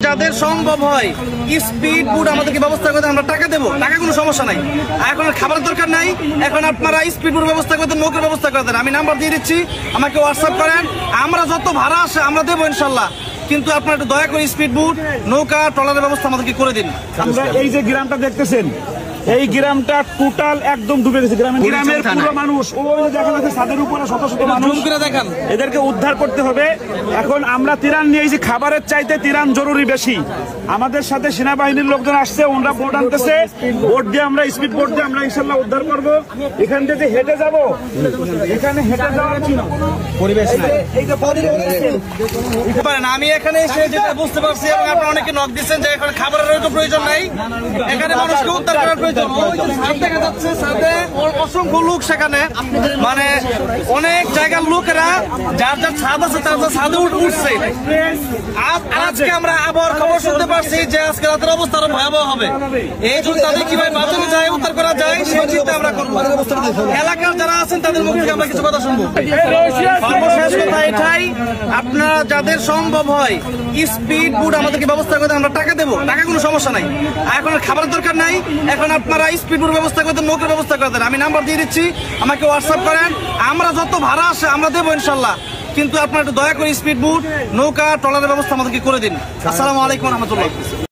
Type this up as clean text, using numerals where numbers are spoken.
যাদের সম্ভব হয় স্পিড বোট আমাদেরকে ব্যবস্থা করতে আমরা টাকা দেবো, টাকা কোনো সমস্যা নাই। এখন খাবার দরকার নাই, এখন আপনারা স্পিড বোট ব্যবস্থা করতে, নৌকার ব্যবস্থা করতেন। আমি নাম্বার দিয়ে দিচ্ছি, আমাকে হোয়াটসঅ্যাপ করেন, আমরা যত ভাড়া আসে আমরা দেবো ইনশাল্লাহ। কিন্তু আপনারা একটু দয়া করে স্পিড বোট, নৌকা, ট্রলারের ব্যবস্থা আমাদেরকে করে দিন। আমরা এই যে গ্রামটা দেখতেছেন, এই গ্রামটা টোটাল একদম ডুবে গেছে। গ্রামের পুরো মানুষ ওই দেখা যাচ্ছে ছাদের উপরে শত শত মানুষ, এদেরকে উদ্ধার করতে হবে। এখন আমরা ত্রাণ নিয়েছি, খাবারের চাইতে ত্রাণ জরুরি বেশি। আমাদের সাথে সেনাবাহিনীর লোকজন আসছে, ওনারা বোট আনতেছে, বোট দিয়ে আমরা স্পিড বোট দিয়ে আমরা ইনশাল্লাহ উদ্ধার করবো। এখান থেকে হেঁটে যাবো, এখানে হেঁটে যাওয়ার পরিবেশ নাই। আমি এখানে এসে যেটা বুঝতে পারছি, এবং আপনারা অনেকে নক দিচ্ছেন যে এখানে খাবারের তো প্রয়োজন নাই, এখানে মানুষকে উদ্ধার করার প্রয়োজন। দেখা যাচ্ছে সাথে অসংখ্য লোক, সেখানে মানে অনেক জায়গার লোকেরা যার যার ছাদ আছে তার ছাদে উঠছে। আজকে আমরা আবহাওয়ার খবর শুনতে পারছি যে আজকে রাতের অবস্থা আরো ভয়াবহ হবে। এই জন্য তাদের কিভাবে বাঁচানো যায়, উদ্ধার করা যায় সেই চিন্তা আমরা করবো। এলাকার যারা আছেন তাদের মুখ থেকে আমরা কিছু কথা শুনবো। সর্বশেষ কথা এটাই, আপনারা যাদের সম্ভব হয় স্পিড বোট আমাদেরকে ব্যবস্থা করতে আমরা টাকা দেবো, টাকা কোনো সমস্যা নাই। এখন খাবার দরকার নাই, এখন আপনারা স্পিড বোট ব্যবস্থা করতে, নৌকার ব্যবস্থা করতেন। আমি নাম্বার দিয়ে দিচ্ছি, আমাকে হোয়াটসঅ্যাপ করেন, আমরা যত ভাড়া আসে আমরা দেবো ইনশাল্লাহ। কিন্তু আপনারা একটু দয়া করে স্পিড বোট, নৌকা, ট্রলারের ব্যবস্থা আমাদেরকে করে দিন। আসসালামু আলাইকুম রহমতুল্লাহ।